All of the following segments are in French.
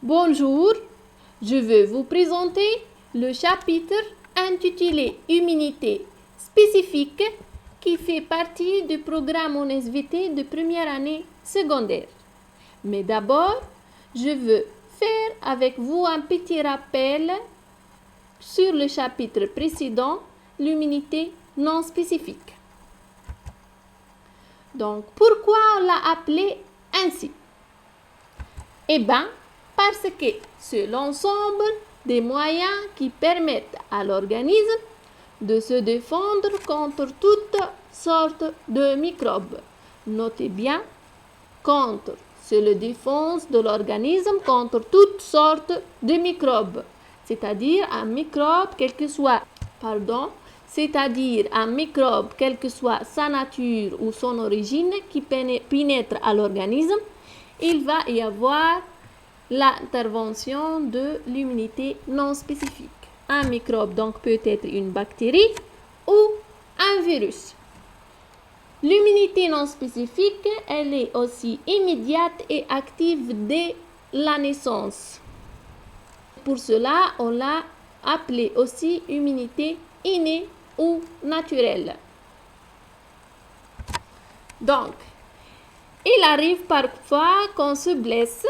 Bonjour, je vais vous présenter le chapitre intitulé Immunité spécifique qui fait partie du programme en SVT de première année secondaire. Mais d'abord, je veux faire avec vous un petit rappel sur le chapitre précédent, l'immunité non spécifique. Donc, pourquoi on l'a appelé ainsi? Eh bien, parce que c'est l'ensemble des moyens qui permettent à l'organisme de se défendre contre toutes sortes de microbes. Notez bien, contre, c'est la défense de l'organisme contre toutes sortes de microbes. C'est-à-dire un microbe, quel que soit sa nature ou son origine qui pénètre à l'organisme, il va y avoir l'intervention de l'immunité non spécifique. Un microbe donc peut être une bactérie ou un virus. L'immunité non spécifique, elle est aussi immédiate et active dès la naissance. Pour cela, on l'a appelée aussi immunité innée ou naturelle. Donc, il arrive parfois qu'on se blesse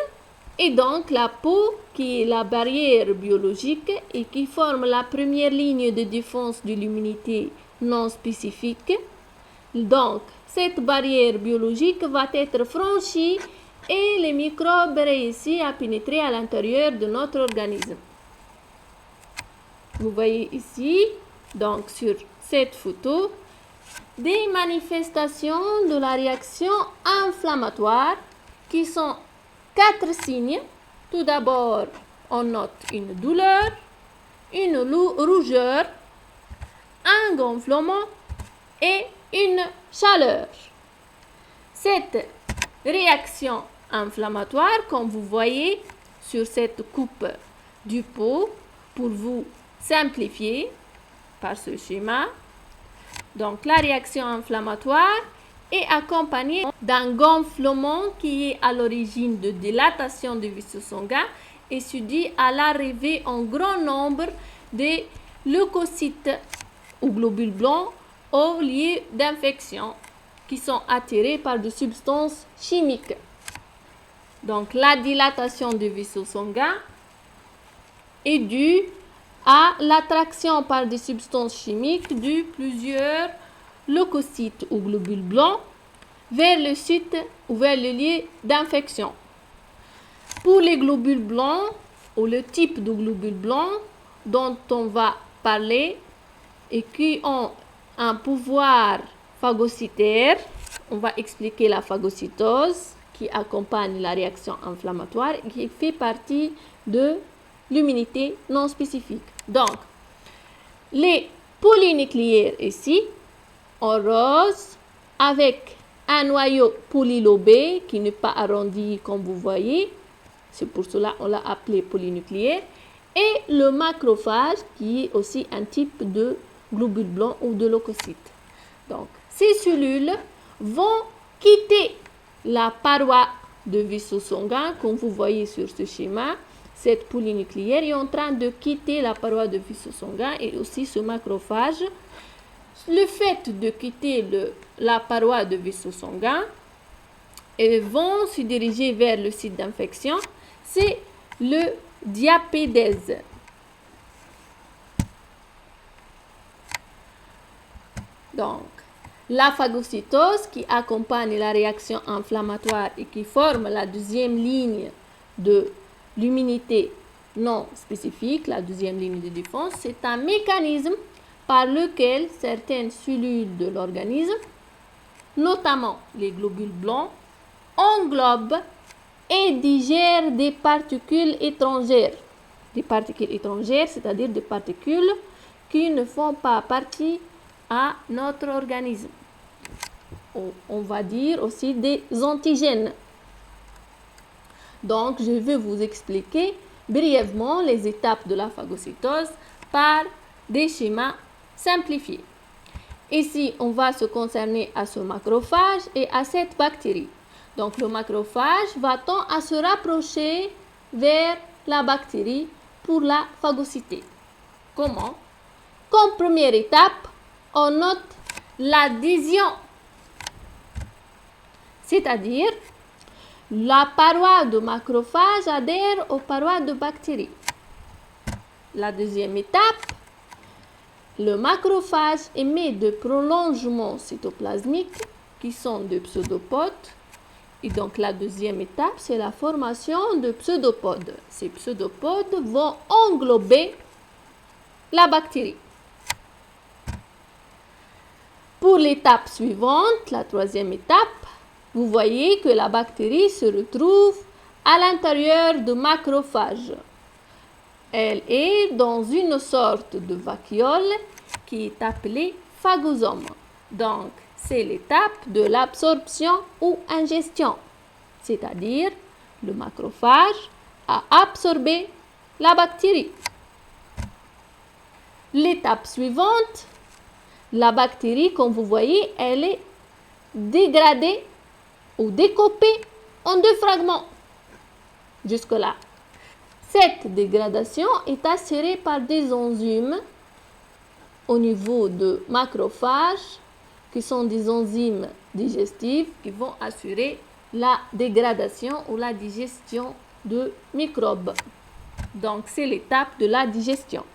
et donc la peau, qui est la barrière biologique et qui forme la première ligne de défense de l'immunité non spécifique, donc cette barrière biologique va être franchie et les microbes réussissent à pénétrer à l'intérieur de notre organisme. Vous voyez ici, donc sur cette photo, des manifestations de la réaction inflammatoire qui sont 4 signes. Tout d'abord, on note une douleur, une rougeur, un gonflement et une chaleur. Cette réaction inflammatoire, comme vous voyez sur cette coupe du pot, pour vous simplifier par ce schéma, donc la réaction inflammatoire est accompagnée d'un gonflement qui est à l'origine de dilatation du vaisseau sanguin et se due à l'arrivée en grand nombre de leucocytes ou globules blancs au lieu d'infection qui sont attirés par des substances chimiques. Donc la dilatation du vaisseau sanguin est due à l'attraction par des substances chimiques de plusieurs leucocytes ou globules blancs vers le site ou vers le lieu d'infection. Pour les globules blancs ou le type de globules blancs dont on va parler et qui ont un pouvoir phagocytaire, on va expliquer la phagocytose qui accompagne la réaction inflammatoire et qui fait partie de l'immunité non spécifique. Donc, les polynucléaires ici, en rose, avec un noyau polylobé qui n'est pas arrondi comme vous voyez, c'est pour cela qu'on l'a appelé polynucléaire, et le macrophage qui est aussi un type de globule blanc ou de leucocyte. Donc, ces cellules vont quitter la paroi de vaisseau sanguin, comme vous voyez sur ce schéma. Cette polynucléaire est en train de quitter la paroi de vaisseau sanguin et aussi ce macrophage. Le fait de quitter la paroi de vaisseau sanguin et vont se diriger vers le site d'infection, c'est le diapédèse. Donc, la phagocytose qui accompagne la réaction inflammatoire et qui forme la deuxième ligne de l'immunité non spécifique, la deuxième ligne de défense, c'est un mécanisme par lequel certaines cellules de l'organisme, notamment les globules blancs, englobent et digèrent des particules étrangères. Des particules étrangères, c'est-à-dire des particules qui ne font pas partie à notre organisme. On va dire aussi des antigènes. Donc, je vais vous expliquer brièvement les étapes de la phagocytose par des schémas simplifiés. Ici, on va se concerner à ce macrophage et à cette bactérie. Donc, le macrophage va tendre à se rapprocher vers la bactérie pour la phagocyter. Comment? Comme première étape, on note l'adhésion, c'est-à-dire la paroi de macrophage adhère aux parois de bactéries. La deuxième étape, le macrophage émet des prolongements cytoplasmiques qui sont des pseudopodes. Et donc la deuxième étape, c'est la formation de pseudopodes. Ces pseudopodes vont englober la bactérie. Pour l'étape suivante, la troisième étape, vous voyez que la bactérie se retrouve à l'intérieur du macrophage. Elle est dans une sorte de vacuole qui est appelée phagosome. Donc, c'est l'étape de l'absorption ou ingestion, c'est-à-dire le macrophage a absorbé la bactérie. L'étape suivante, la bactérie, comme vous voyez, elle est dégradée ou découpée en deux fragments. Jusque-là. Cette dégradation est assurée par des enzymes au niveau de macrophages qui sont des enzymes digestives qui vont assurer la dégradation ou la digestion de microbes. Donc, c'est l'étape de la digestion.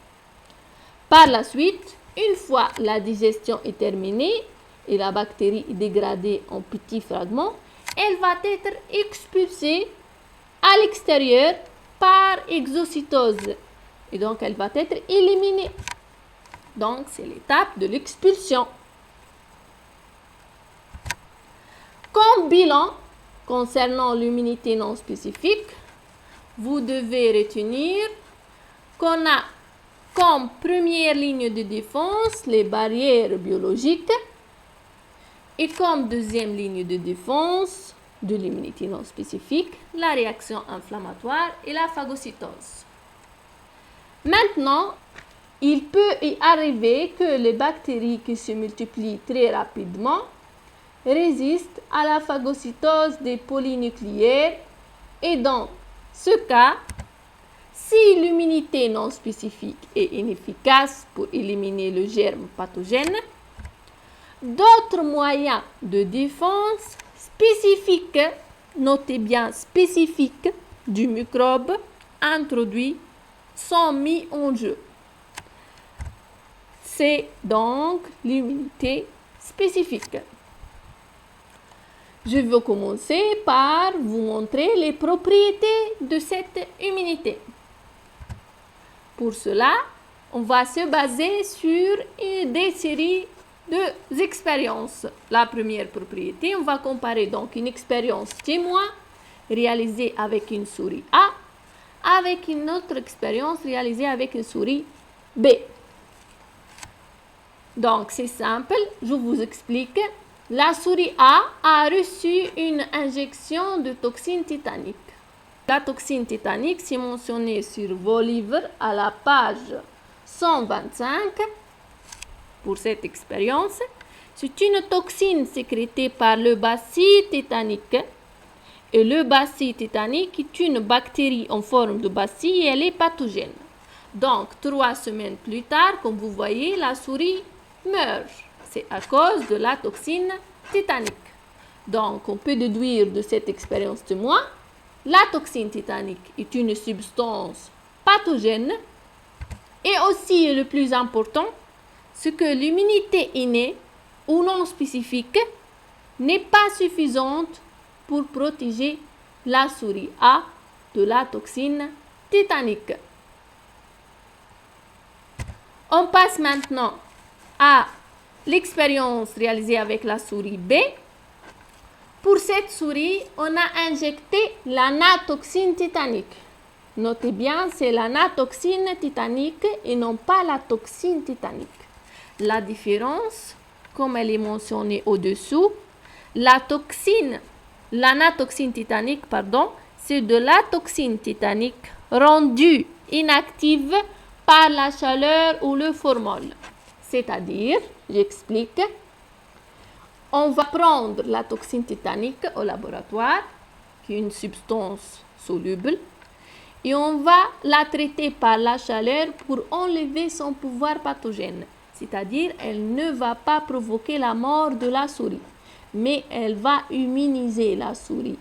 Par la suite, une fois la digestion est terminée et la bactérie est dégradée en petits fragments, elle va être expulsée à l'extérieur par exocytose. Et donc, elle va être éliminée. Donc, c'est l'étape de l'expulsion. Comme bilan concernant l'immunité non spécifique, vous devez retenir qu'on a comme première ligne de défense les barrières biologiques et comme deuxième ligne de défense de l'immunité non spécifique, la réaction inflammatoire et la phagocytose. Maintenant, il peut y arriver que les bactéries qui se multiplient très rapidement résistent à la phagocytose des polynucléaires et dans ce cas, si l'immunité non spécifique est inefficace pour éliminer le germe pathogène, d'autres moyens de défense spécifiques, notez bien spécifiques, du microbe introduit sont mis en jeu. C'est donc l'immunité spécifique. Je vais commencer par vous montrer les propriétés de cette immunité. Pour cela, on va se baser sur des séries d'expériences. La première propriété, on va comparer donc une expérience témoin réalisée avec une souris A avec une autre expérience réalisée avec une souris B. Donc, c'est simple, je vous explique. La souris a reçu une injection de toxine tétanique. La toxine tétanique, c'est mentionné sur vos livres à la page 125 pour cette expérience. C'est une toxine sécrétée par le bacille tétanique. Et le bacille tétanique est une bactérie en forme de bacille et elle est pathogène. Donc, 3 semaines plus tard, comme vous voyez, la souris meurt. C'est à cause de la toxine tétanique. Donc, on peut déduire de cette expérience témoin, la toxine tétanique est une substance pathogène et aussi le plus important, c'est que l'immunité innée ou non spécifique n'est pas suffisante pour protéger la souris A de la toxine tétanique. On passe maintenant à l'expérience réalisée avec la souris B. Pour cette souris, on a injecté l'anatoxine tétanique. Notez bien, c'est l'anatoxine tétanique et non pas la toxine tétanique. La différence, comme elle est mentionnée au-dessous, l'anatoxine tétanique, c'est de la toxine tétanique rendue inactive par la chaleur ou le formol. C'est-à-dire, j'explique, on va prendre la toxine tétanique au laboratoire, qui est une substance soluble, et on va la traiter par la chaleur pour enlever son pouvoir pathogène. C'est-à-dire, elle ne va pas provoquer la mort de la souris, mais elle va immuniser la souris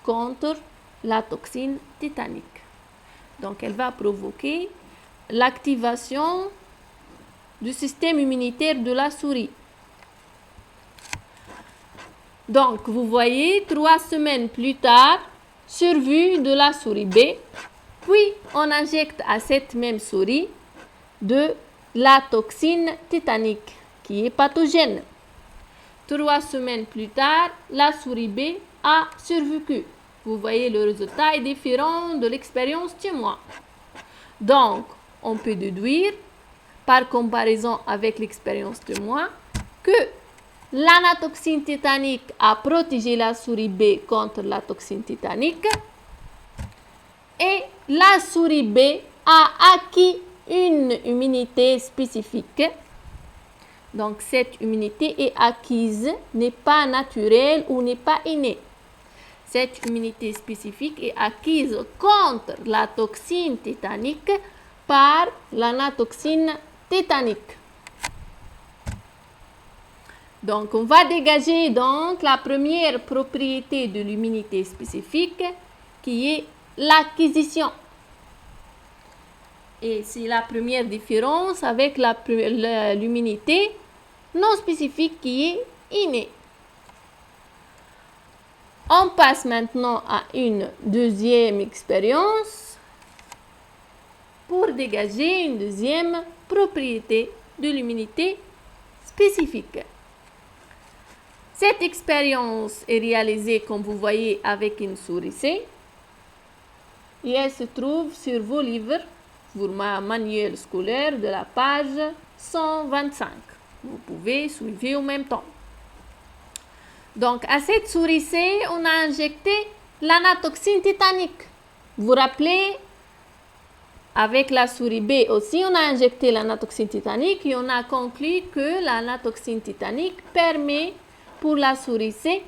contre la toxine tétanique. Donc, elle va provoquer l'activation du système immunitaire de la souris. Donc, vous voyez, 3 semaines plus tard, survie de la souris B, puis on injecte à cette même souris de la toxine tétanique qui est pathogène. 3 semaines plus tard, la souris B a survécu. Vous voyez, le résultat est différent de l'expérience témoin. Donc, on peut déduire, par comparaison avec l'expérience témoin, que l'anatoxine tétanique a protégé la souris B contre la toxine tétanique et la souris B a acquis une immunité spécifique. Donc, cette immunité est acquise, n'est pas naturelle ou n'est pas innée. Cette immunité spécifique est acquise contre la toxine tétanique par l'anatoxine tétanique. Donc, on va dégager donc la première propriété de l'immunité spécifique qui est l'acquisition. Et c'est la première différence avec l'immunité non spécifique qui est innée. On passe maintenant à une deuxième expérience pour dégager une deuxième propriété de l'immunité spécifique. Cette expérience est réalisée, comme vous voyez, avec une souris C et elle se trouve sur vos livres, sur ma manuel scolaire de la page 125. Vous pouvez suivre en même temps. Donc, à cette souris C, on a injecté l'anatoxine tétanique. Vous vous rappelez, avec la souris B aussi, on a injecté l'anatoxine tétanique et on a conclu que l'anatoxine tétanique permet pour la souris C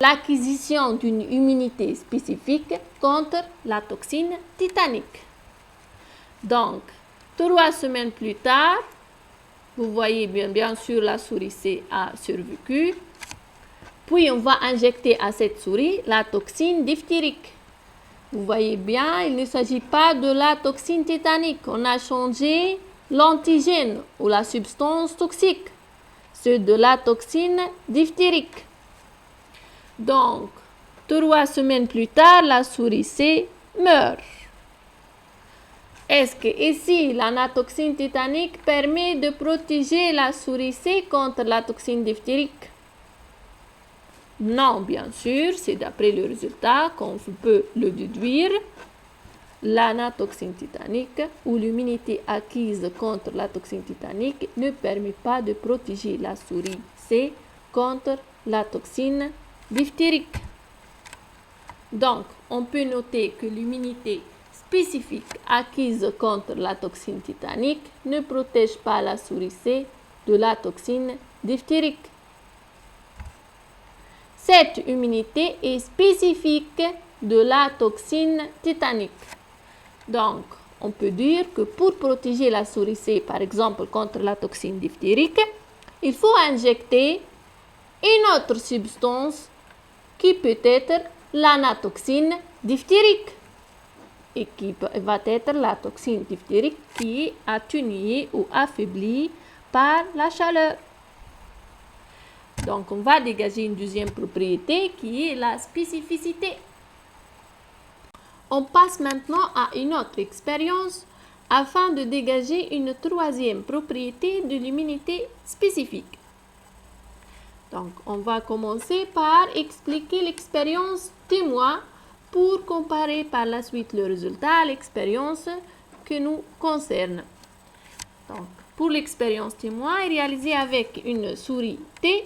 l'acquisition d'une immunité spécifique contre la toxine tétanique. Donc, 3 semaines plus tard, vous voyez bien sûr la souris C a survécu. Puis on va injecter à cette souris la toxine diphtérique. Vous voyez bien, il ne s'agit pas de la toxine tétanique. On a changé l'antigène ou la substance toxique. C'est de la toxine diphtérique. Donc, 3 semaines plus tard, la souris C meurt. Est-ce que ici, l'anatoxine tétanique permet de protéger la souris C contre la toxine diphtérique? Non, bien sûr, c'est d'après le résultat qu'on peut le déduire. L'anatoxine tétanique ou l'immunité acquise contre la toxine tétanique ne permet pas de protéger la souris C contre la toxine diphtérique. Donc, on peut noter que l'immunité spécifique acquise contre la toxine tétanique ne protège pas la souris C de la toxine diphtérique. Cette immunité est spécifique de la toxine tétanique. Donc, on peut dire que pour protéger la souris C, par exemple, contre la toxine diphtérique, il faut injecter une autre substance qui peut être l'anatoxine diphtérique et qui va être la toxine diphtérique qui est atténuée ou affaiblie par la chaleur. Donc, on va dégager une deuxième propriété qui est la spécificité. On passe maintenant à une autre expérience afin de dégager une troisième propriété de l'immunité spécifique. Donc, on va commencer par expliquer l'expérience témoin pour comparer par la suite le résultat à l'expérience que nous concerne. Donc, pour l'expérience témoin est réalisée avec une souris T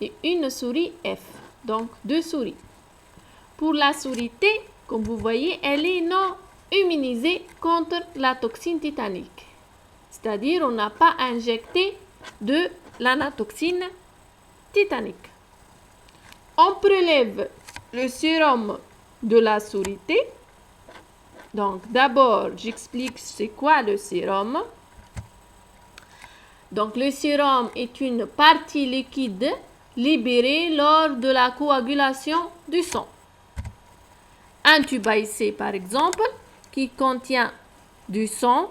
et une souris F, donc 2 souris. Pour la souris T, comme vous voyez, elle est non immunisée contre la toxine tétanique. C'est-à-dire, on n'a pas injecté de l'anatoxine tétanique. On prélève le sérum de la souris T Donc, d'abord, j'explique c'est quoi le sérum. Donc, le sérum est une partie liquide libérée lors de la coagulation du sang. Un tube à essai, par exemple, qui contient du sang.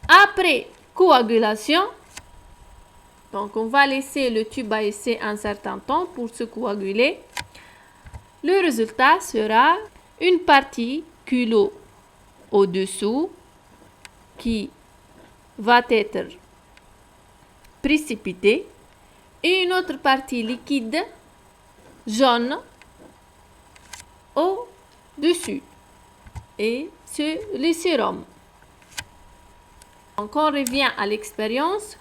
Après coagulation, donc on va laisser le tube à essai un certain temps pour se coaguler. Le résultat sera une partie culot au-dessous qui va être précipitée et une autre partie liquide jaune au-dessus. Et c'est le sérum. Donc on revient à l'expérience.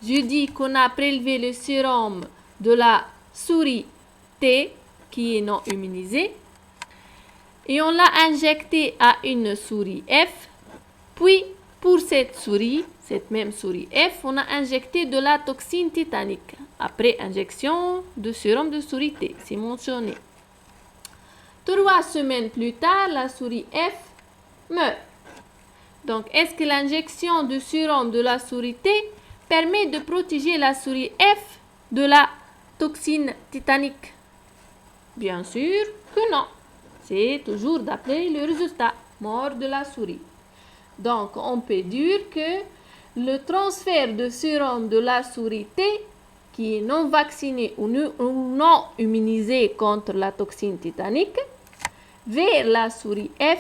Je dis qu'on a prélevé le sérum de la souris T qui est non immunisée et on l'a injecté à une souris F. Puis pour cette même souris F, on a injecté de la toxine tétanique après injection de sérum de souris T. C'est mentionné. 3 semaines plus tard, la souris F meurt. Donc, est-ce que l'injection de sérum de la souris T permet de protéger la souris F de la toxine tétanique? Bien sûr que non. C'est toujours d'après le résultat, mort de la souris. Donc, on peut dire que le transfert de sérum de la souris T, qui est non vaccinée ou non immunisée contre la toxine tétanique, vers la souris F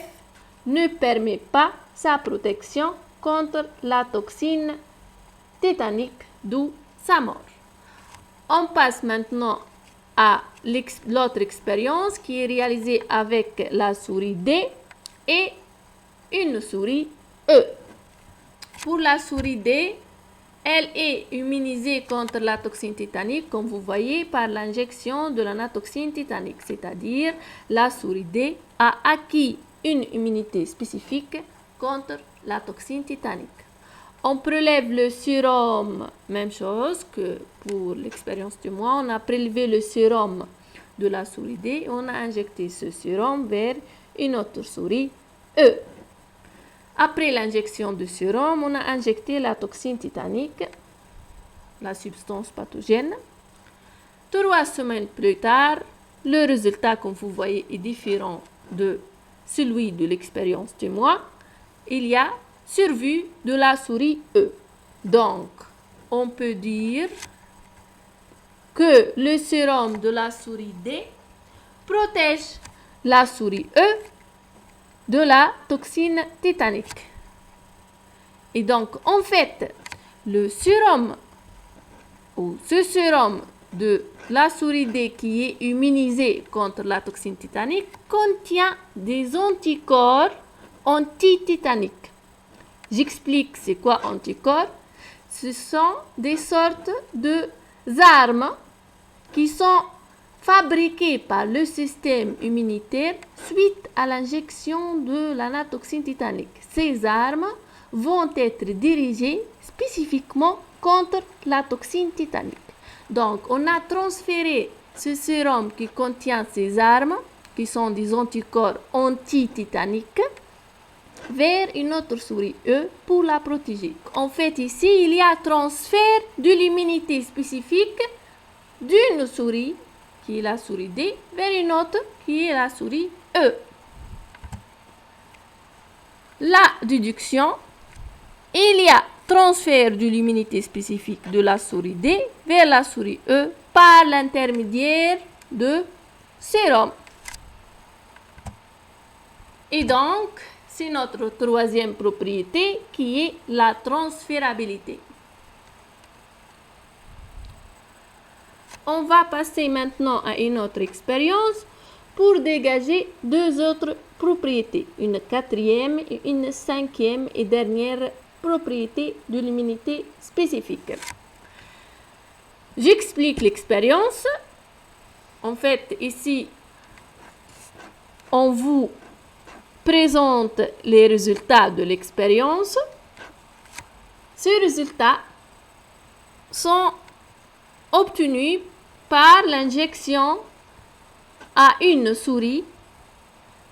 ne permet pas sa protection contre la toxine tétanique, d'où sa mort. On passe maintenant à l'autre expérience qui est réalisée avec la souris D et une souris E. Pour la souris D, elle est immunisée contre la toxine tétanique, comme vous voyez, par l'injection de l'anatoxine tétanique, c'est-à-dire la souris D a acquis une immunité spécifique contre la toxine tétanique. On prélève le sérum, même chose que pour l'expérience du mois, on a prélevé le sérum de la souris D et on a injecté ce sérum vers une autre souris E. Après l'injection de sérum, on a injecté la toxine tétanique, la substance pathogène. 3 semaines plus tard, le résultat, comme vous voyez, est différent de celui de l'expérience du mois. Il y a survie de la souris E. Donc, on peut dire que le sérum de la souris D protège la souris E de la toxine tétanique. Et donc, en fait, le sérum ou ce sérum de la souris D qui est immunisée contre la toxine tétanique contient des anticorps antitétaniques. J'explique c'est quoi anticorps. Ce sont des sortes d'armes qui sont fabriquées par le système immunitaire suite à l'injection de l'anatoxine tétanique. Ces armes vont être dirigées spécifiquement contre la toxine tétanique. Donc, on a transféré ce sérum qui contient ces armes, qui sont des anticorps antitétaniques, vers une autre souris E pour la protéger. En fait, ici, il y a transfert de l'immunité spécifique d'une souris, qui est la souris D, vers une autre, qui est la souris E. La déduction, il y a transfert de l'immunité spécifique de la souris D vers la souris E par l'intermédiaire de sérum. Et donc, c'est notre troisième propriété qui est la transférabilité. On va passer maintenant à une autre expérience pour dégager 2 autres propriétés, une 4e et une 5e et dernière propriété de l'immunité spécifique. J'explique l'expérience. En fait, ici, on vous présente les résultats de l'expérience. Ces résultats sont obtenus par l'injection à une souris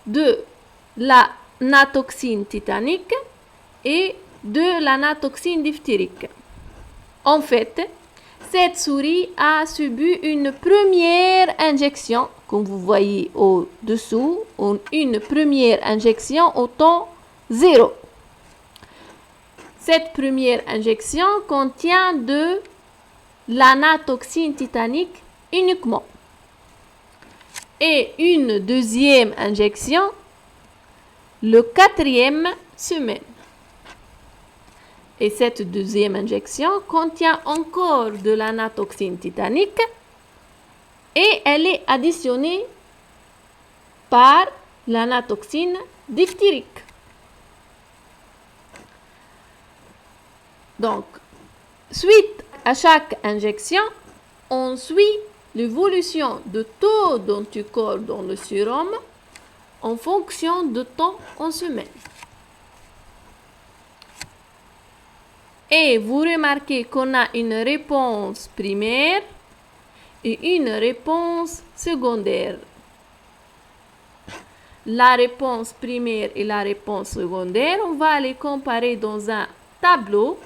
de la natoxine titanique et de la natoxine diphthérique. En fait, cette souris a subi une première injection, comme vous voyez au-dessous, une première injection au temps 0. Cette première injection contient de la natoxine titanique uniquement. Et une deuxième injection le 4e semaine. Et cette deuxième injection contient encore de la natoxine titanique et elle est additionnée par la natoxine diphthérique. Donc, suite à chaque injection, on suit l'évolution de taux d'anticorps dans le sérum en fonction de temps en semaine. Et vous remarquez qu'on a une réponse primaire et une réponse secondaire. La réponse primaire et la réponse secondaire, on va les comparer dans un tableau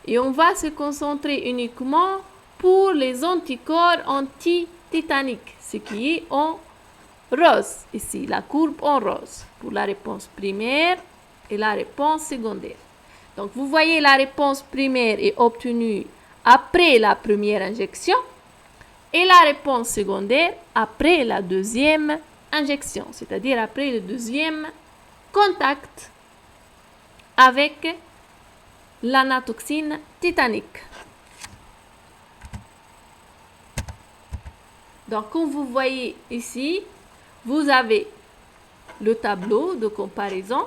et on va se concentrer uniquement pour les anticorps anti-tétaniques, ce qui est en rose, ici, la courbe en rose, pour la réponse primaire et la réponse secondaire. Donc, vous voyez, la réponse primaire est obtenue après la première injection et la réponse secondaire après la deuxième injection, c'est-à-dire après le deuxième contact avec la natoxine titanique. Donc, comme vous voyez ici, vous avez le tableau de comparaison.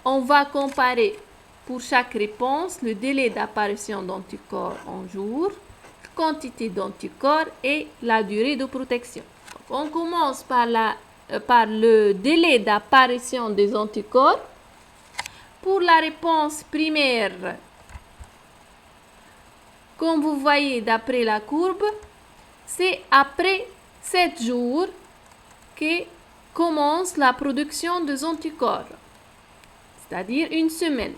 On va comparer pour chaque réponse le délai d'apparition d'anticorps en jours, quantité d'anticorps et la durée de protection. Donc, on commence par le délai d'apparition des anticorps. Pour la réponse primaire, comme vous voyez d'après la courbe, c'est après 7 jours que commence la production des anticorps, c'est-à-dire une semaine.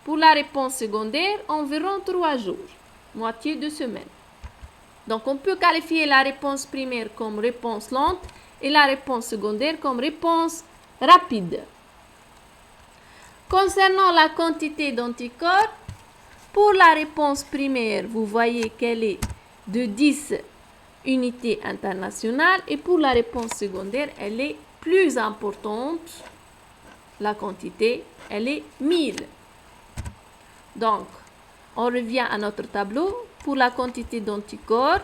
Pour la réponse secondaire, environ 3 jours, moitié de semaine. Donc, on peut qualifier la réponse primaire comme réponse lente et la réponse secondaire comme réponse rapide. Concernant la quantité d'anticorps, pour la réponse primaire, vous voyez qu'elle est de 10 unités internationales et pour la réponse secondaire, elle est plus importante. La quantité, elle est 1000. Donc, on revient à notre tableau. Pour la quantité d'anticorps,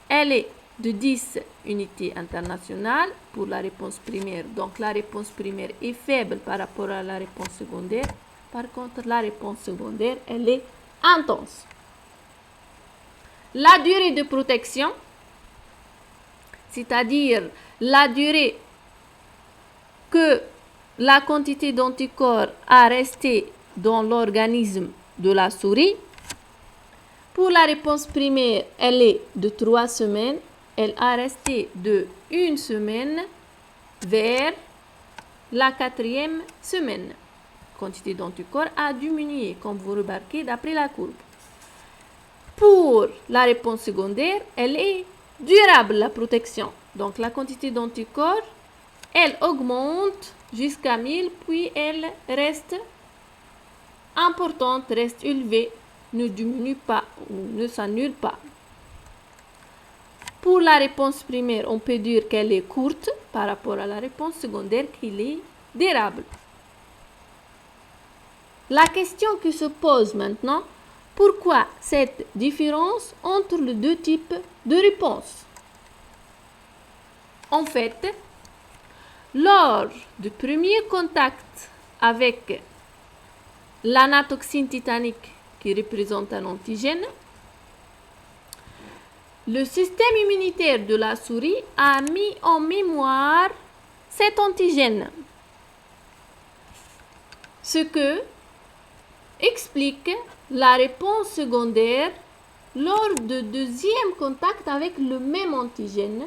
elle est de 10 unités internationales pour la réponse primaire. Donc, la réponse primaire est faible par rapport à la réponse secondaire. Par contre, la réponse secondaire, elle est intense. La durée de protection, c'est-à-dire la durée que la quantité d'anticorps a resté dans l'organisme de la souris. Pour la réponse primaire, elle est de 3 semaines. Elle a resté de 1 semaine vers la 4e semaine. La quantité d'anticorps a diminué, comme vous remarquez d'après la courbe. Pour la réponse secondaire, elle est durable, la protection. Donc, la quantité d'anticorps, elle augmente jusqu'à 1000, puis elle reste importante, reste élevée, ne diminue pas ou ne s'annule pas. Pour la réponse primaire, on peut dire qu'elle est courte par rapport à la réponse secondaire qu'elle est durable. La question qui se pose maintenant, pourquoi cette différence entre les deux types de réponses? En fait, lors du premier contact avec l'anatoxine titanique qui représente un antigène, le système immunitaire de la souris a mis en mémoire cet antigène, ce que explique la réponse secondaire lors du deuxième contact avec le même antigène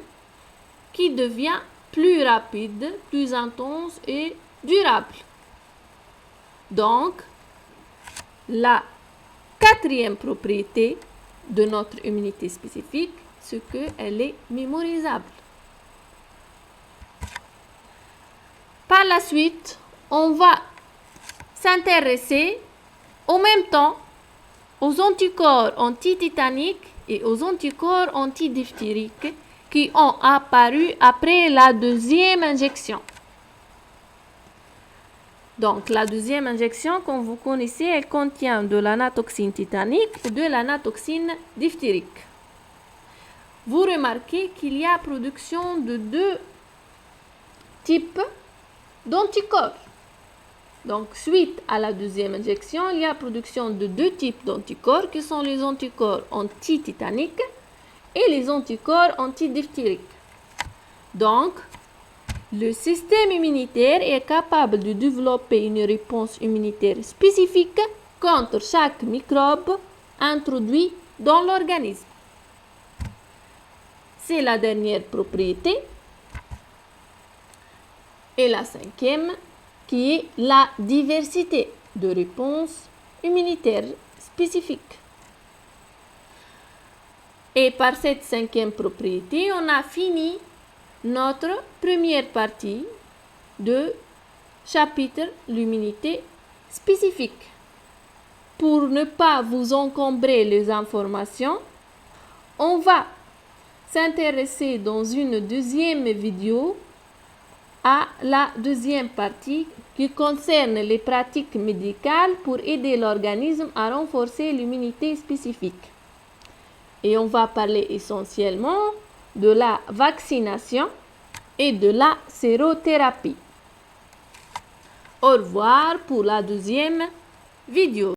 qui devient plus rapide, plus intense et durable. Donc, la quatrième propriété de notre immunité spécifique, c'est qu'elle est mémorisable. Par la suite, on va s'intéresser en même temps aux anticorps antitétaniques et aux anticorps antidiphthériques qui ont apparu après la deuxième injection. Donc, la deuxième injection, comme vous connaissez, elle contient de l'anatoxine tétanique et de l'anatoxine diphtérique. Vous remarquez qu'il y a production de deux types d'anticorps. Donc, suite à la deuxième injection, il y a production de deux types d'anticorps qui sont les anticorps antitétaniques et les anticorps antidiphtériques. Donc, le système immunitaire est capable de développer une réponse immunitaire spécifique contre chaque microbe introduit dans l'organisme. C'est la dernière propriété. Et la cinquième, qui est la diversité de réponses immunitaires spécifiques. Et par cette cinquième propriété, on a fini notre première partie de chapitre l'immunité spécifique. Pour ne pas vous encombrer les informations, on va s'intéresser dans une deuxième vidéo à la deuxième partie qui concerne les pratiques médicales pour aider l'organisme à renforcer l'immunité spécifique. Et on va parler essentiellement de la vaccination et de la sérothérapie. Au revoir pour la deuxième vidéo.